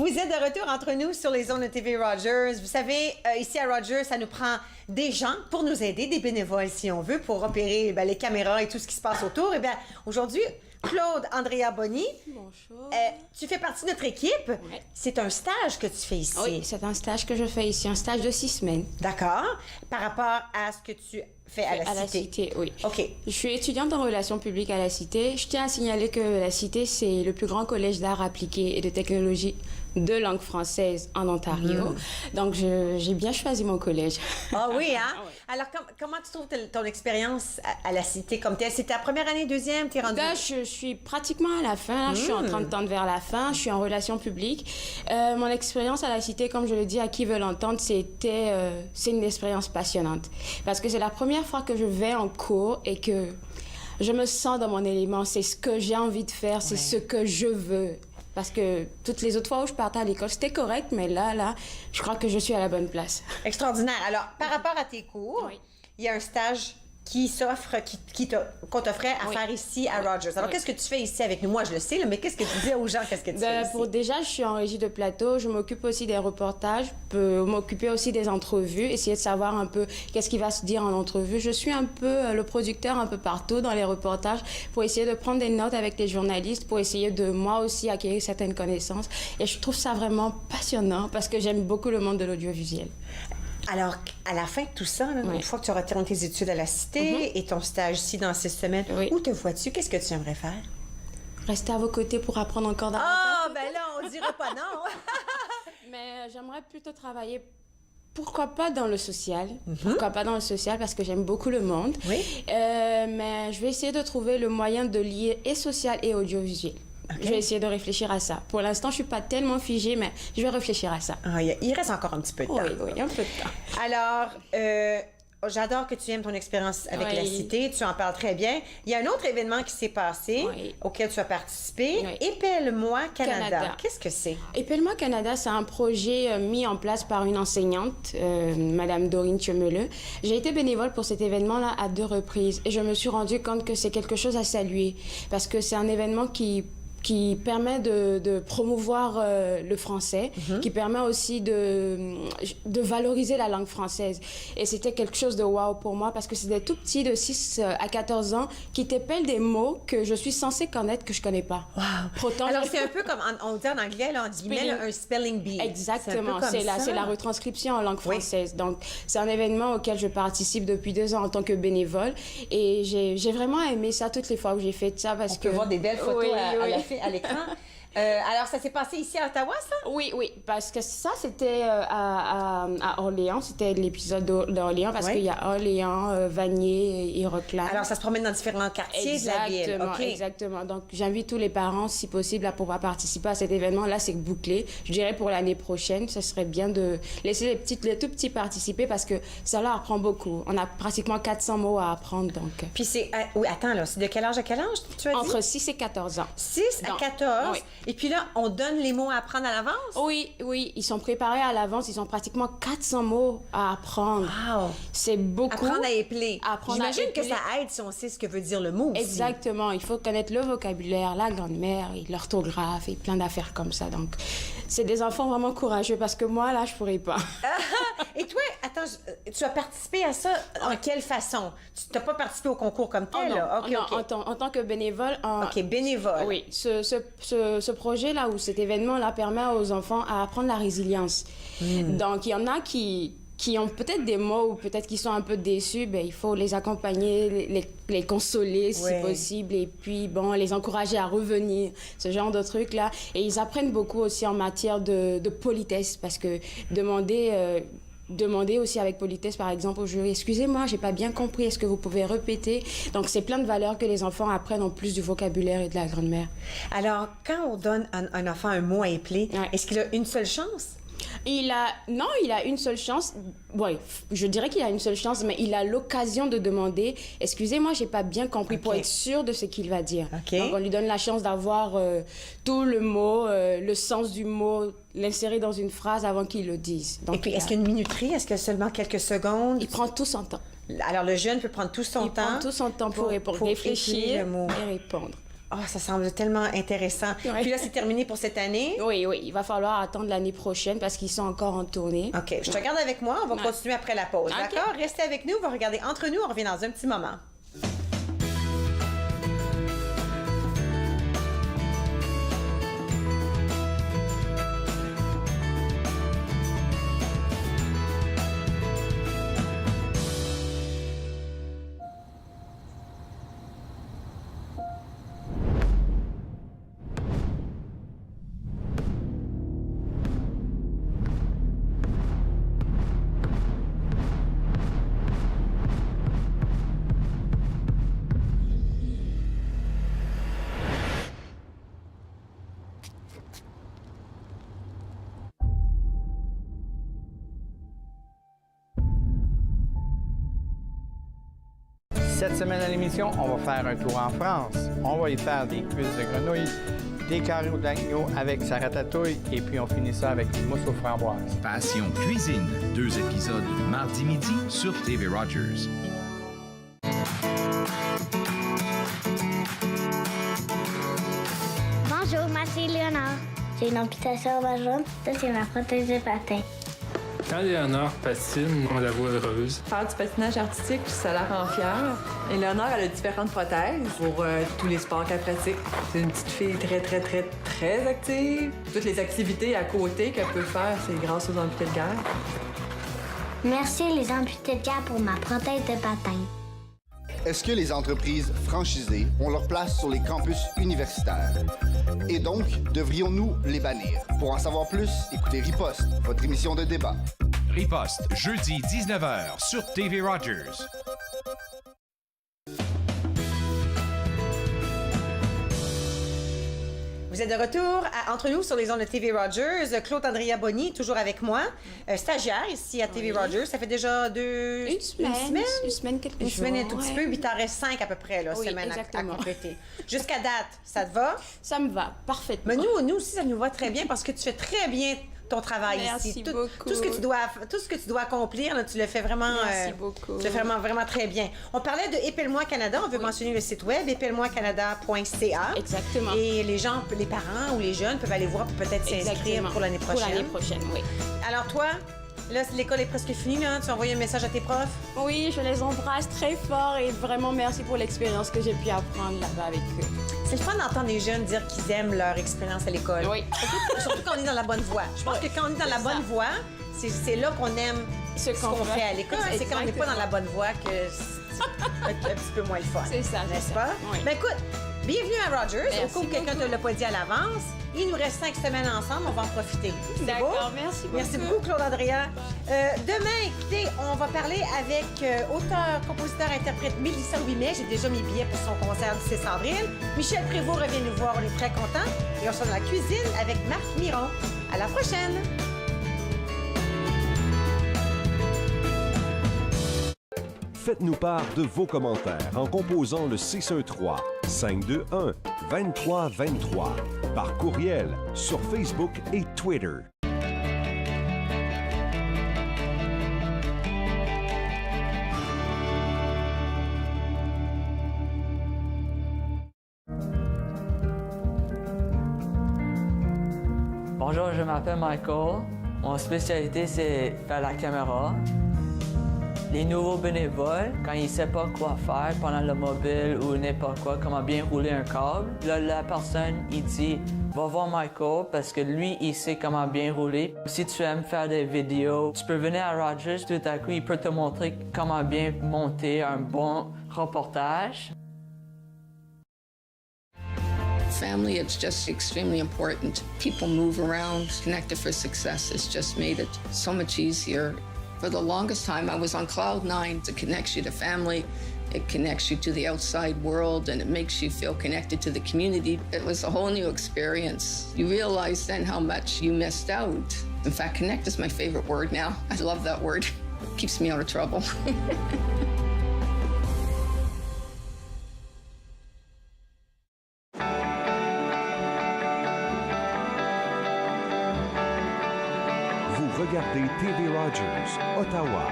Vous êtes de retour entre nous sur les ondes de TV Rogers. Vous savez, ici à Rogers, ça nous prend des gens pour nous aider, des bénévoles si on veut, pour opérer les caméras et tout ce qui se passe autour. Et bien, aujourd'hui, Claude Andrea Bonny, bonjour. Tu fais partie de notre équipe. Ouais. C'est un stage que tu fais ici. Oui, c'est un stage que je fais ici, un stage de 6 semaines. D'accord. Par rapport à ce que tu fais à la Cité. À la Cité, oui. OK. Je suis étudiante en relations publiques à la Cité. Je tiens à signaler que la Cité, c'est le plus grand collège d'art appliqué et de technologie de langue française en Ontario. Donc, j'ai bien choisi mon collège. Ah oui, hein? Ah oui. Alors, comment tu trouves ton expérience à la Cité comme telle? C'est ta première année, deuxième? T'es rendue? Là, je suis pratiquement à la fin. Là, je suis en train de tendre vers la fin. Je suis en relations publiques. Mon expérience à la Cité, comme je le dis à qui veut l'entendre, c'est une expérience passionnante. Parce que c'est la première fois que je vais en cours et que je me sens dans mon élément. C'est ce que j'ai envie de faire, c'est ce que je veux. Parce que toutes les autres fois où je partais à l'école, c'était correct, mais là, je crois que je suis à la bonne place. Extraordinaire. Alors, par rapport à tes cours, Oui. il y a un stage qui s'offre, qu'on t'offrait à Oui. faire ici à Rogers. Alors, Oui. qu'est-ce que tu fais ici avec nous? Moi, je le sais, là, mais qu'est-ce que tu dis aux gens? Qu'est-ce que tu fais ici? Déjà, je suis en régie de plateau. Je m'occupe aussi des reportages. Je peux m'occuper aussi des entrevues, essayer de savoir un peu qu'est-ce qui va se dire en entrevue. Je suis un peu le producteur un peu partout dans les reportages pour essayer de prendre des notes avec les journalistes, pour essayer de moi aussi acquérir certaines connaissances. Et je trouve ça vraiment passionnant parce que j'aime beaucoup le monde de l'audiovisuel. Alors, à la fin de tout ça, là, Oui. une fois que tu auras terminé tes études à la Cité et ton stage ici dans 6 semaines, Oui. où te vois-tu? Qu'est-ce que tu aimerais faire? Rester à vos côtés pour apprendre encore davantage. Ah, ben là, on dira pas non! Mais j'aimerais plutôt travailler, pourquoi pas dans le social. Pourquoi pas dans le social, parce que j'aime beaucoup le monde. Oui. Mais je vais essayer de trouver le moyen de lier et social et audiovisuel. OK. Je vais essayer de réfléchir à ça. Pour l'instant, je suis pas tellement figée, mais je vais réfléchir à ça. Ah, il reste encore un petit peu de temps. Oui, un peu de temps. Alors, j'adore que tu aimes ton expérience avec Oui. la Cité. Tu en parles très bien. Il y a un autre événement qui s'est passé Oui. auquel tu as participé. Oui. Épelle-moi Canada. Canada. Qu'est-ce que c'est? Épelle-moi Canada, c'est un projet mis en place par une enseignante, Madame Dorine Tchemeleux. J'ai été bénévole pour cet événement-là à 2 reprises et je me suis rendu compte que c'est quelque chose à saluer parce que c'est un événement qui permet de promouvoir le français, qui permet aussi de valoriser la langue française. Et c'était quelque chose de wow pour moi parce que c'est des tout petits de 6 à 14 ans qui t'épellent des mots que je suis censée connaître que je connais pas. Wow! Pourtant, Alors, c'est un peu comme, on dit en anglais, là, on dit Spelling. un spelling bee. Exactement, c'est c'est la retranscription en langue Oui. française. Donc, c'est un événement auquel je participe depuis 2 ans en tant que bénévole et j'ai vraiment aimé ça toutes les fois où j'ai fait ça parce On peut voir des belles photos Oui. à l'écran. Alors, ça s'est passé ici à Ottawa, ça? Oui, parce que ça, c'était à Orléans. C'était l'épisode d'Orléans parce Oui. qu'il y a Orléans, Vanier et Rockland. Alors, ça se promène dans différents quartiers de la ville. Exactement, OK. exactement. Donc, j'invite tous les parents, si possible, à pouvoir participer à cet événement. Là, c'est bouclé. Je dirais pour l'année prochaine, ce serait bien de laisser les tout petits participer parce que ça leur apprend beaucoup. On a pratiquement 400 mots à apprendre, donc. Puis c'est... oui, attends, là, c'est de quel âge à quel âge, tu as dit? Entre 6 et 14 ans. 6 à Donc, 14. oui. Et puis là, on donne les mots à apprendre à l'avance? Oui, ils sont préparés à l'avance. Ils ont pratiquement 400 mots à apprendre. Wow! C'est beaucoup. Apprendre à épeler. Apprendre à J'imagine que épeler. ça aide si on sait ce que veut dire le mot aussi. Exactement. Il faut connaître le vocabulaire, la grammaire et l'orthographe et plein d'affaires comme ça. Donc, c'est des enfants vraiment courageux parce que moi, là, je pourrais pas. Et toi, attends, tu as participé à ça en quelle façon? Tu n'as pas participé au concours comme tel, là? OK, non, OK. en tant que bénévole. OK, bénévole. Oui, ce projet-là ou cet événement-là permet aux enfants à apprendre la résilience. Donc, il y en a qui ont peut-être des mots ou peut-être qui sont un peu déçus, ben, il faut les accompagner, les consoler si Ouais. possible et puis, bon, les encourager à revenir, ce genre de trucs-là. Et ils apprennent beaucoup aussi en matière de politesse parce que demander aussi avec politesse, par exemple, au jury, excusez-moi, j'ai pas bien compris, est-ce que vous pouvez répéter? Donc, c'est plein de valeurs que les enfants apprennent en plus du vocabulaire et de la grammaire. Alors, quand on donne à un enfant un mot à épeler, Ouais. est-ce qu'il a une seule chance? Il a une seule chance. Ouais, je dirais qu'il a une seule chance, mais il a l'occasion de demander « Excusez-moi, j'ai pas bien compris » pour Ok. être sûr de ce qu'il va dire. Ok. Donc, on lui donne la chance d'avoir tout le mot, le sens du mot, l'insérer dans une phrase avant qu'il le dise. Donc, Et puis, est-ce qu'il y a une minuterie? Est-ce qu'il y a seulement quelques secondes? il prend tout son temps. Alors, le jeune peut prendre tout son Il temps. prend tout son temps pour épeler réfléchir le mot. et répondre. Oh, ça semble tellement intéressant. Ouais. Puis là, c'est terminé pour cette année. Oui, oui, il va falloir attendre l'année prochaine parce qu'ils sont encore en tournée. OK, je te garde avec moi. On va continuer après la pause. OK. D'accord? Restez avec nous. On va regarder entre nous. On revient dans un petit moment. Cette semaine à l'émission, on va faire un tour en France. On va y faire des cuisses de grenouille, des carreaux d'agneau avec sa ratatouille et puis on finit ça avec une mousse aux framboises. Passion Cuisine, 2 épisodes mardi midi sur TV Rogers. Bonjour, moi c'est Léonard. J'ai une amputation au bas jaune. Ça, c'est ma prothèse de patin. Quand Léonard patine, on la voit heureuse. Faire du patinage artistique, ça la rend fière. Et Léonard, elle a différentes prothèses pour tous les sports qu'elle pratique. C'est une petite fille très active. Toutes les activités à côté qu'elle peut faire, c'est grâce aux amputés de guerre. Merci les amputés de guerre pour ma prothèse de patin. Est-ce que les entreprises franchisées ont leur place sur les campus universitaires? Et donc, devrions-nous les bannir? Pour en savoir plus, écoutez Riposte, votre émission de débat. Riposte, jeudi 19h sur TV Rogers. Vous êtes de retour Entre nous sur les ondes de TV Rogers. Claude Andrea Bonny, toujours avec moi, stagiaire ici à TV Rogers. Ça fait déjà Une semaine, quelques jours. Une semaine et un tout petit ouais. peu, puis il t'en reste 5 à peu près, là, Oui, semaines à exactement. compléter. Jusqu'à date, ça te va? Ça me va, parfaitement. Mais nous aussi, ça nous va très bien parce que tu fais très bien ton travail Merci ici. beaucoup. Tout ce que tu dois accomplir, là, tu le fais vraiment. Merci beaucoup. Tu le fais vraiment très bien. On parlait de Épelle-moi Canada. On veut mentionner le site web épelle-moi-canada.ca. Exactement. Et les gens, les parents ou les jeunes peuvent aller voir pour peut-être s'inscrire Exactement. pour l'année prochaine. Pour l'année prochaine, oui. Alors toi, là, l'école est presque finie, là. Tu as envoyé un message à tes profs? Oui, je les embrasse très fort et vraiment merci pour l'expérience que j'ai pu apprendre là-bas avec eux. C'est le fun d'entendre des jeunes dire qu'ils aiment leur expérience à l'école. Oui. Surtout quand on est dans la bonne voie. Je pense que quand on est dans la C'est bonne ça. voie, c'est là qu'on aime ce qu'on fait à l'école. C'est quand on n'est pas dans la bonne voie que c'est un petit peu moins le fun. C'est ça, c'est N'est-ce ça. pas? Oui. Ben écoute, bienvenue à Rogers. Merci Au cas où quelqu'un ne te l'a pas dit à l'avance, il nous reste 5 semaines ensemble. On va en profiter. C'est D'accord, beau? merci beaucoup. Merci beaucoup, Claude Andrea. Demain, écoutez, on va parler avec auteur, compositeur, interprète Mélissa Ouimet. J'ai déjà mes billets pour son concert du 6 avril. Michel Prévost revient nous voir. On est très contents. Et on sera dans la cuisine avec Marc Miron. À la prochaine! Faites-nous part de vos commentaires en composant le 613-521-2323 par courriel sur Facebook et Twitter. Bonjour, je m'appelle Michael. Mon spécialité, c'est faire la caméra. Les nouveaux bénévoles, quand ils ne savent pas quoi faire pendant le mobile ou n'importe quoi, comment bien rouler un câble, là, la personne, il dit « Va voir Michael parce que lui, il sait comment bien rouler. Si tu aimes faire des vidéos, tu peux venir à Rogers, tout à coup, il peut te montrer comment bien monter un bon reportage. » Family, it's just extremely important. People move around. Connected for Success has just made it so much easier. For the longest time, I was on cloud nine. It connects you to family, it connects you to the outside world, and it makes you feel connected to the community. It was a whole new experience. You realize then how much you missed out. In fact, connect is my favorite word now. I love that word. It keeps me out of trouble. Vous regardez TV Rogers, Ottawa.